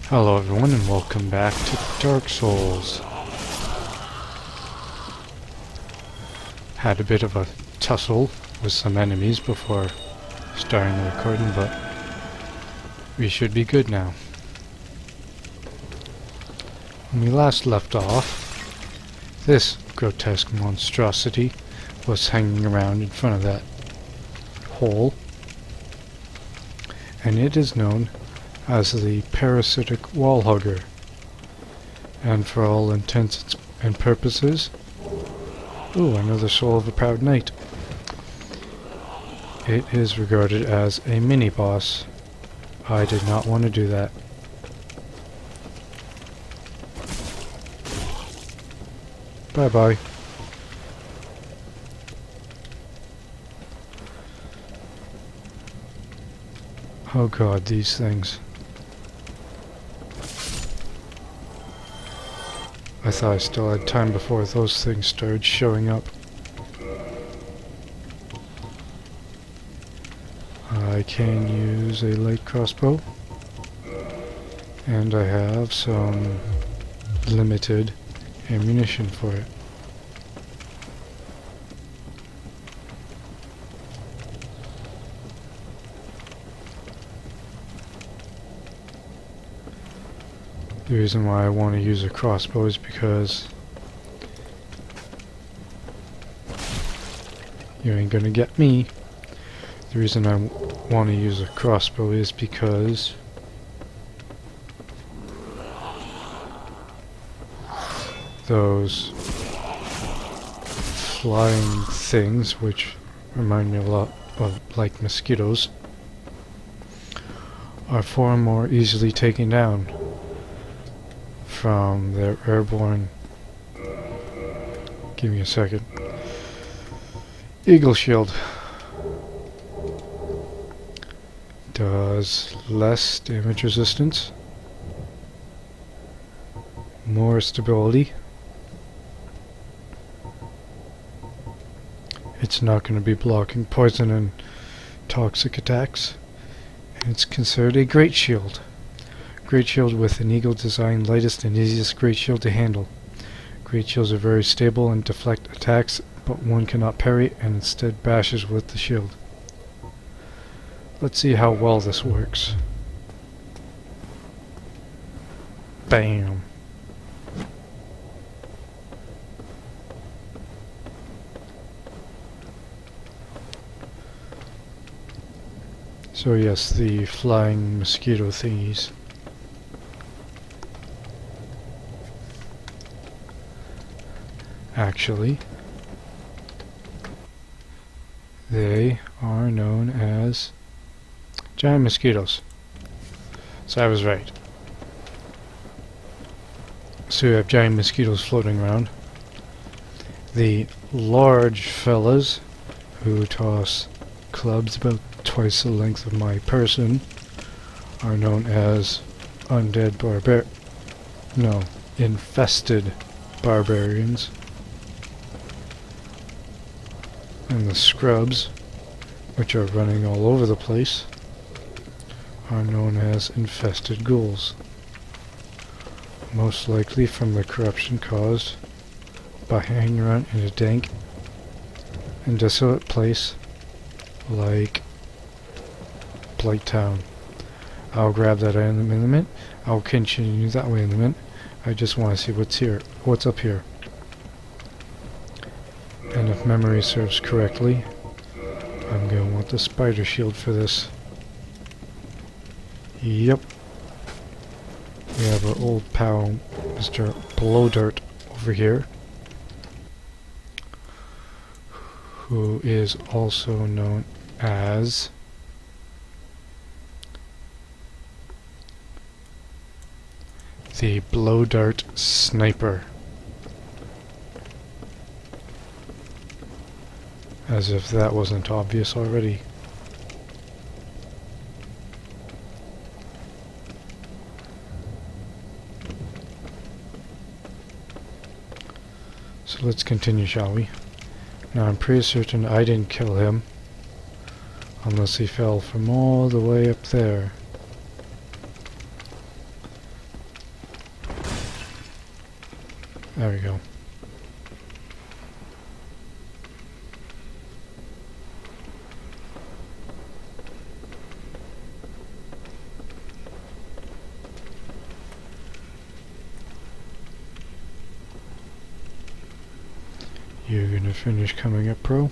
Hello everyone and welcome back to Dark Souls. Had a bit of a tussle with some enemies before starting the recording, but we should be good now. When we last left off, this grotesque monstrosity was hanging around in front of that hole, and it is known as the parasitic wall hugger, and for all intents and purposes, ooh, another soul of a proud knight, it is regarded as a mini-boss. I did not want to do that. Bye bye. Oh god, these things. I thought I still had time before those things started showing up. I can use a light crossbow, and I have some limited ammunition for it. The reason why I want to use a crossbow is because you ain't gonna get me. The reason I want to use a crossbow is because those flying things, which remind me a lot of like mosquitoes, are far more easily taken down from their airborne. Give me a second. Eagle shield does less damage resistance, more stability. It's not going to be blocking poison and toxic attacks, and it's considered a great shield. Great shield with an eagle design, lightest and easiest great shield to handle. Great shields are very stable and deflect attacks, but one cannot parry and instead bashes with the shield. Let's see how well this works. Bam! So yes, the flying mosquito thingies. Actually, they are known as giant mosquitoes. So I was right. So you have giant mosquitoes floating around. The large fellas who toss clubs about twice the length of my person are known as infested barbarians. And the scrubs, which are running all over the place, are known as infested ghouls. Most likely from the corruption caused by hanging around in a dank and desolate place like Blighttown. I'll grab that item in a minute. I'll continue that way in a minute. I just want to see what's up here. And if memory serves correctly, I'm going to want the spider shield for this. Yep. We have our old pal, Mr. Blowdirt, over here, who is also known as the Blowdart Sniper. As if that wasn't obvious already. So let's continue, shall we? Now I'm pretty certain I didn't kill him, unless he fell from all the way up there. There we go. You're gonna finish coming up, Pro?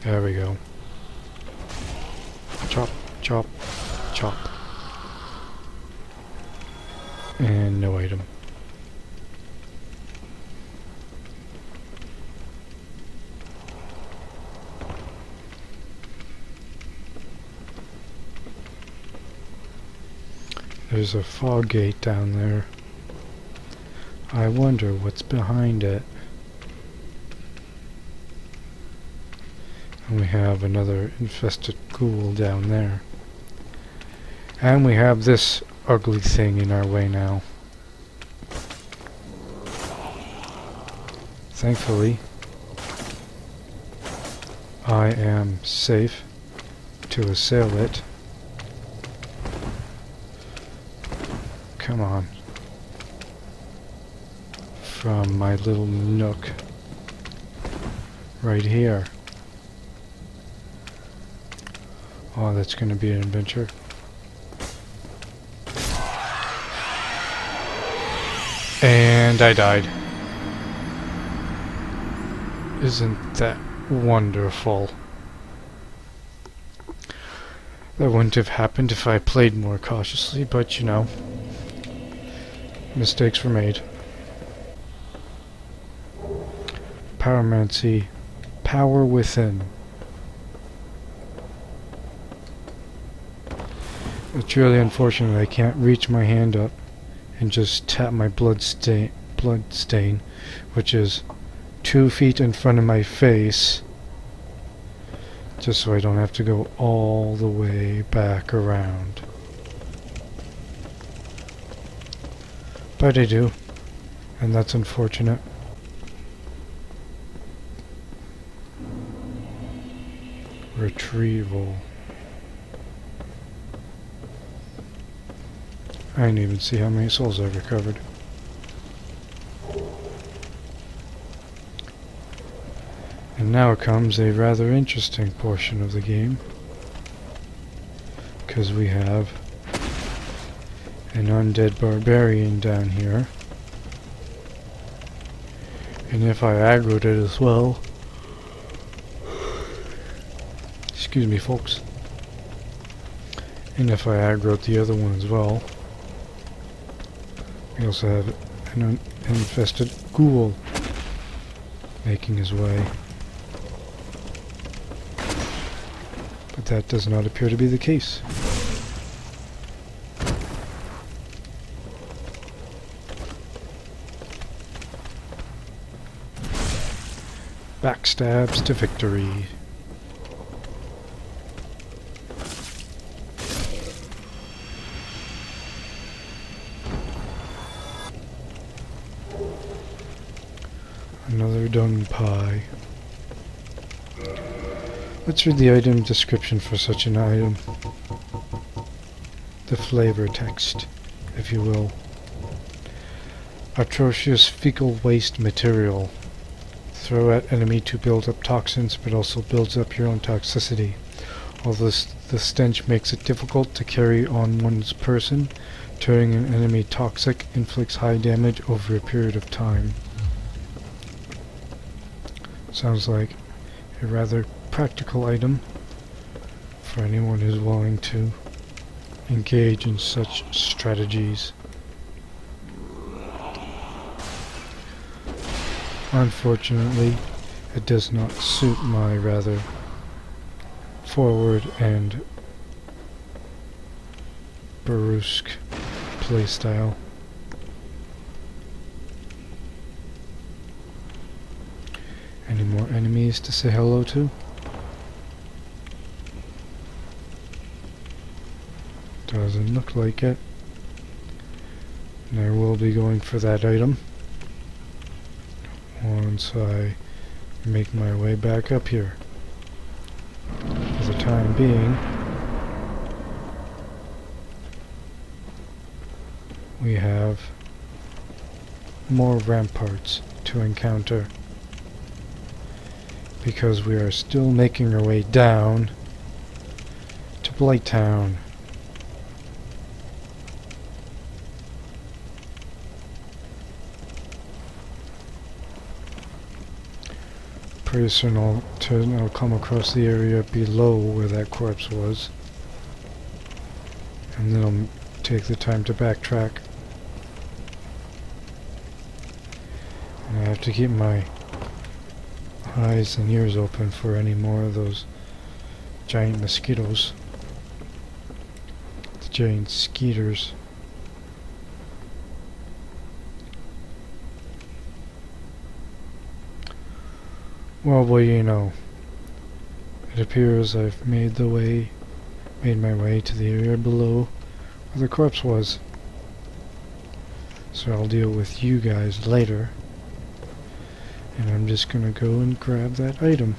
There we go. Chop, chop, chop. And no item. There's a fog gate down there. I wonder what's behind it. And we have another infested ghoul down there. And we have this ugly thing in our way now. Thankfully, I am safe to assail it. Come on. From my little nook right here. Oh, that's going to be an adventure. And I died. Isn't that wonderful? That wouldn't have happened if I played more cautiously, but you know, mistakes were made. Pyromancy, power within. It's really unfortunate I can't reach my hand up and just tap my blood stain, which is 2 feet in front of my face, just so I don't have to go all the way back around. But I do, and that's unfortunate. Retrieval. I didn't even see how many souls I've recovered. And now comes a rather interesting portion of the game, because we have an undead barbarian down here, and if I aggroed it as well, excuse me folks, and if I aggroed the other one as well, we also have an infested ghoul making his way. But that does not appear to be the case. Backstabs to victory. Another dung pie. Let's read the item description for such an item. The flavor text, if you will. Atrocious fecal waste material. Throw at enemy to build up toxins, but also builds up your own toxicity. Although the stench makes it difficult to carry on one's person, turning an enemy toxic inflicts high damage over a period of time. Sounds like a rather practical item for anyone who's willing to engage in such strategies. Unfortunately, it does not suit my rather forward and brusque playstyle. Any more enemies to say hello to? Doesn't look like it. And I will be going for that item once I make my way back up here. For the time being, we have more ramparts to encounter, because we are still making our way down to Blighttown. Pretty soon I'll come across the area below where that corpse was, and then I'll take the time to backtrack. And I have to keep my eyes and ears open for any more of those giant mosquitoes. The giant skeeters. Well, what do you know? It appears I've made my way to the area below where the corpse was. So I'll deal with you guys later. And I'm just gonna go and grab that item.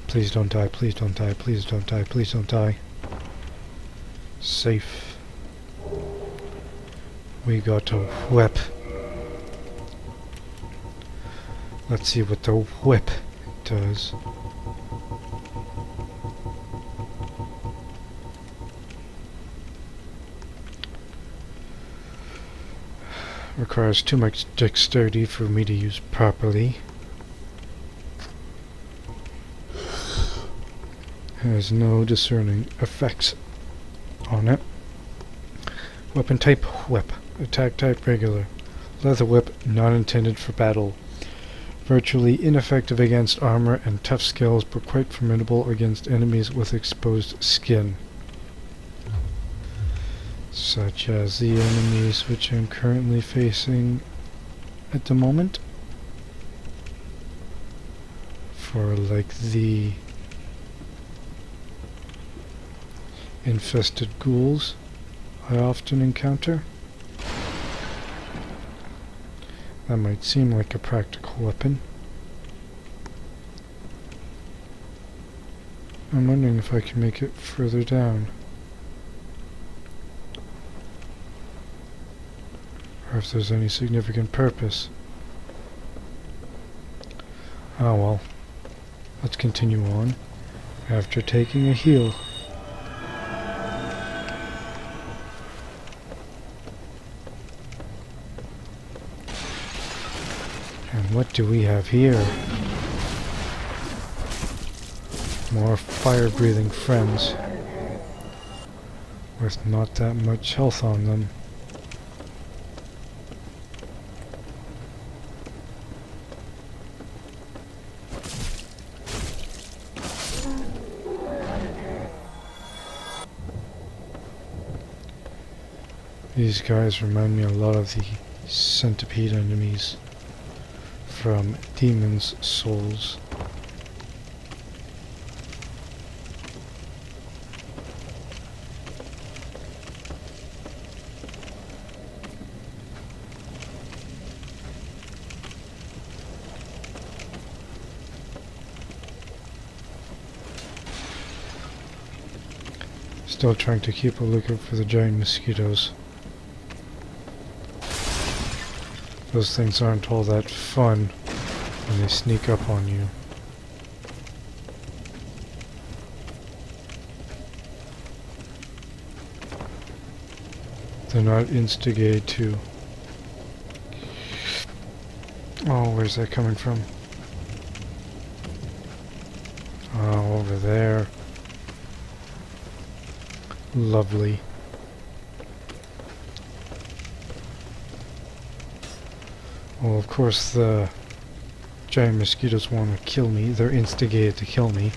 Please don't die, please don't die, please don't die, please don't die. Safe. We got a whip. Let's see what the whip does. Requires too much dexterity for me to use properly. Has no discerning effects on it. Weapon type whip. Attack type regular. Leather whip not intended for battle. Virtually ineffective against armor and tough skills, but quite formidable against enemies with exposed skin. Such as the enemies which I'm currently facing at the moment. For like the infested ghouls I often encounter. That might seem like a practical weapon. I'm wondering if I can make it further down. Or if there's any significant purpose. Ah well. Let's continue on after taking a heal. And what do we have here? More fire-breathing friends with not that much health on them. These guys remind me a lot of the centipede enemies from Demon's Souls. Still trying to keep a lookout for the giant mosquitoes. Those things aren't all that fun when they sneak up on you. They're not instigated to... Oh, where's that coming from? Oh, over there. Lovely. Well, of course the giant mosquitoes want to kill me. They're instigated to kill me.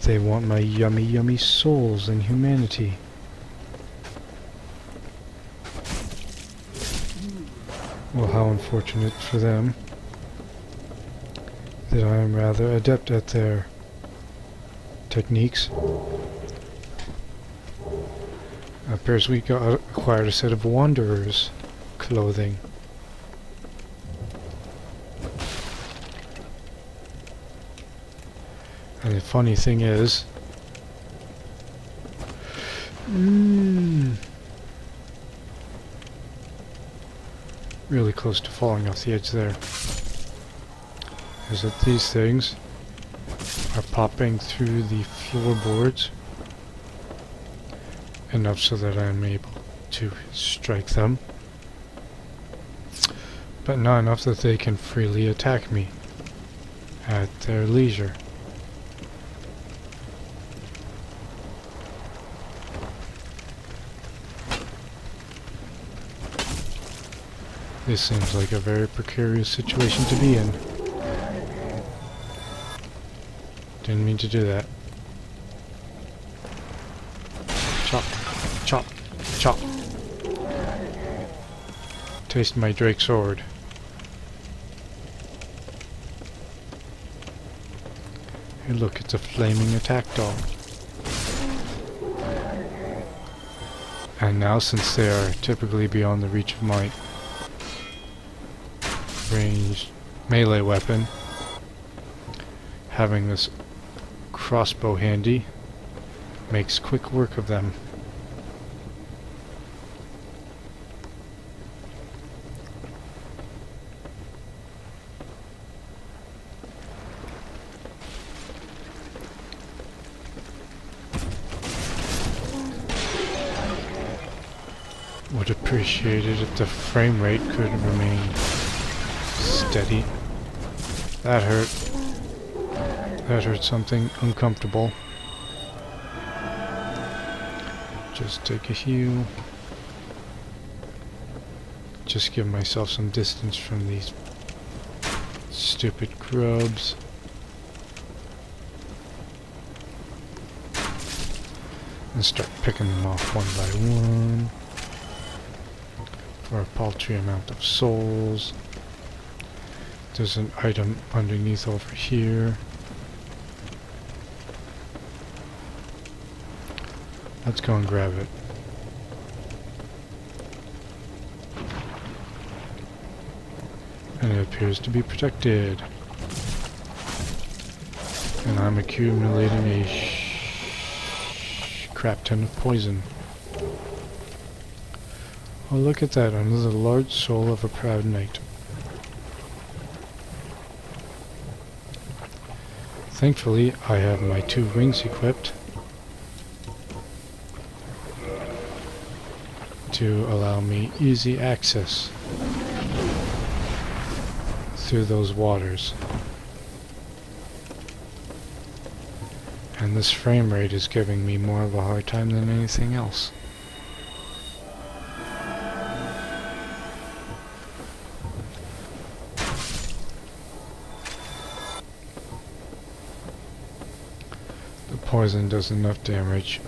They want my yummy, yummy souls and humanity. Well, how unfortunate for them that I am rather adept at their techniques. Appears we acquired a set of wanderers' clothing. And the funny thing is, Really close to falling off the edge there. Is that these things are popping through the floorboards enough so that I'm able to strike them, but not enough that they can freely attack me at their leisure. This seems like a very precarious situation to be in. Didn't mean to do that. Chop, chop, chop. Taste my Drake sword. Hey look, it's a flaming attack dog. And now, since they are typically beyond the reach of my ranged melee weapon, having this crossbow handy makes quick work of them. Would appreciate it if the frame rate could remain steady. That hurt. That hurt something uncomfortable. Just take a heal. Just give myself some distance from these stupid grubs. And start picking them off one by one. For a paltry amount of souls. There's an item underneath over here. Let's go and grab it. And it appears to be protected. And I'm accumulating a crap ton of poison. Oh, look at that, another large soul of a proud knight. Thankfully, I have my 2 wings equipped to allow me easy access through those waters. And this frame rate is giving me more of a hard time than anything else. The poison does enough damage.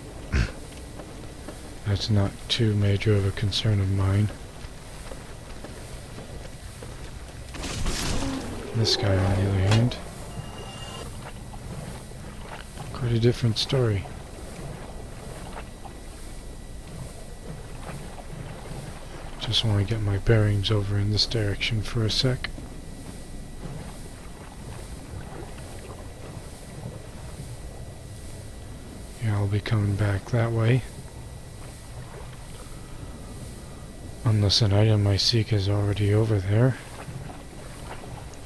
That's not too major of a concern of mine. This guy, on the other hand, quite a different story. Just want to get my bearings over in this direction for a sec. Yeah, I'll be coming back that way. Unless an item I seek is already over there.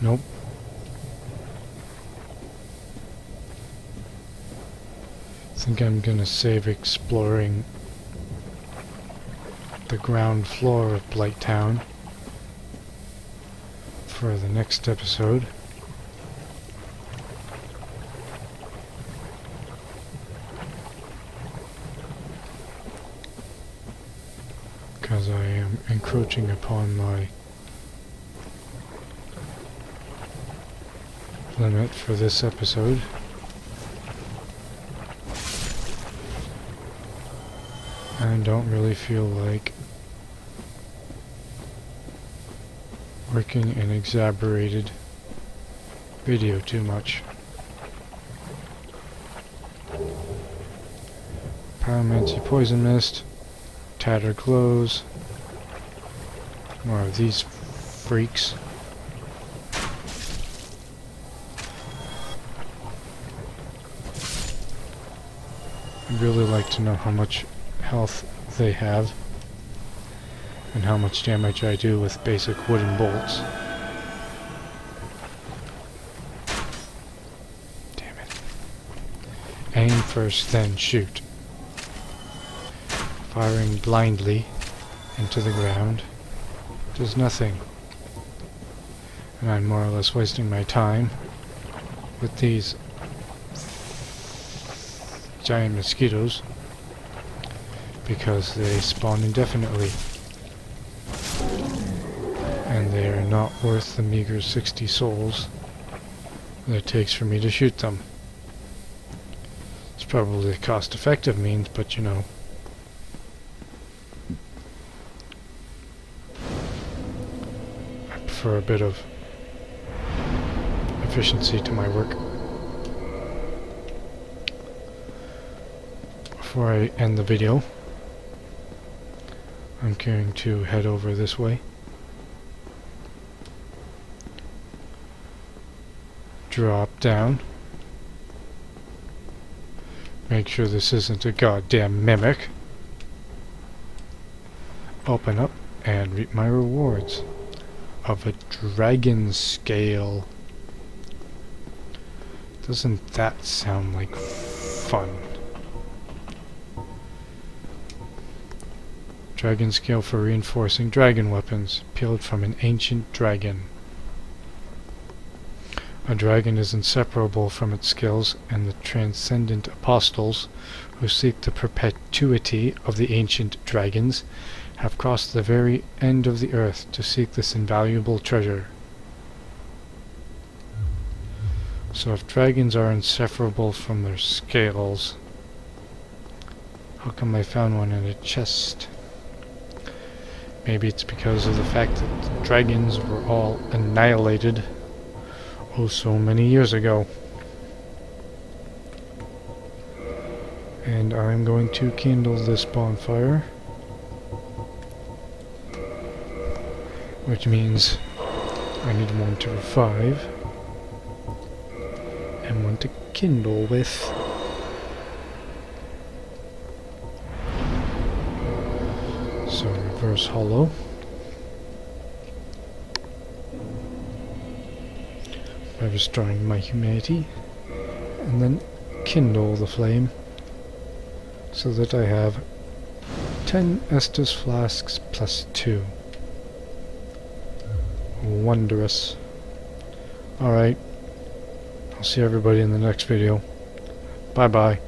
Nope. I think I'm gonna save exploring the ground floor of Blighttown for the next episode. Because I am encroaching upon my limit for this episode. I don't really feel like working an exaggerated video too much. Pyromancy Poison Mist, Tatter Glows, more of these freaks. I'd really like to know how much health they have and how much damage I do with basic wooden bolts. Damn it. Aim first, then shoot. Firing blindly into the ground does nothing. And I'm more or less wasting my time with these giant mosquitoes because they spawn indefinitely. And they are not worth the meager 60 souls that it takes for me to shoot them. It's probably a cost-effective means, but you know. I prefer a bit of efficiency to my work. Before I end the video, I'm going to head over this way. Drop down. Make sure this isn't a goddamn mimic. Open up and reap my rewards of a dragon scale. Doesn't that sound like fun? Dragon scale for reinforcing dragon weapons, peeled from an ancient dragon. A dragon is inseparable from its skills, and the transcendent apostles, who seek the perpetuity of the ancient dragons, have crossed the very end of the earth to seek this invaluable treasure. So if dragons are inseparable from their scales, how come I found one in a chest? Maybe it's because of the fact that the dragons were all annihilated oh so many years ago. And I'm going to kindle this bonfire, which means I need one to revive and one to kindle with. So reverse hollow. By restoring my humanity, and then kindle the flame so that I have 10 Estus flasks plus 2. Wondrous. Alright, I'll see everybody in the next video. Bye bye.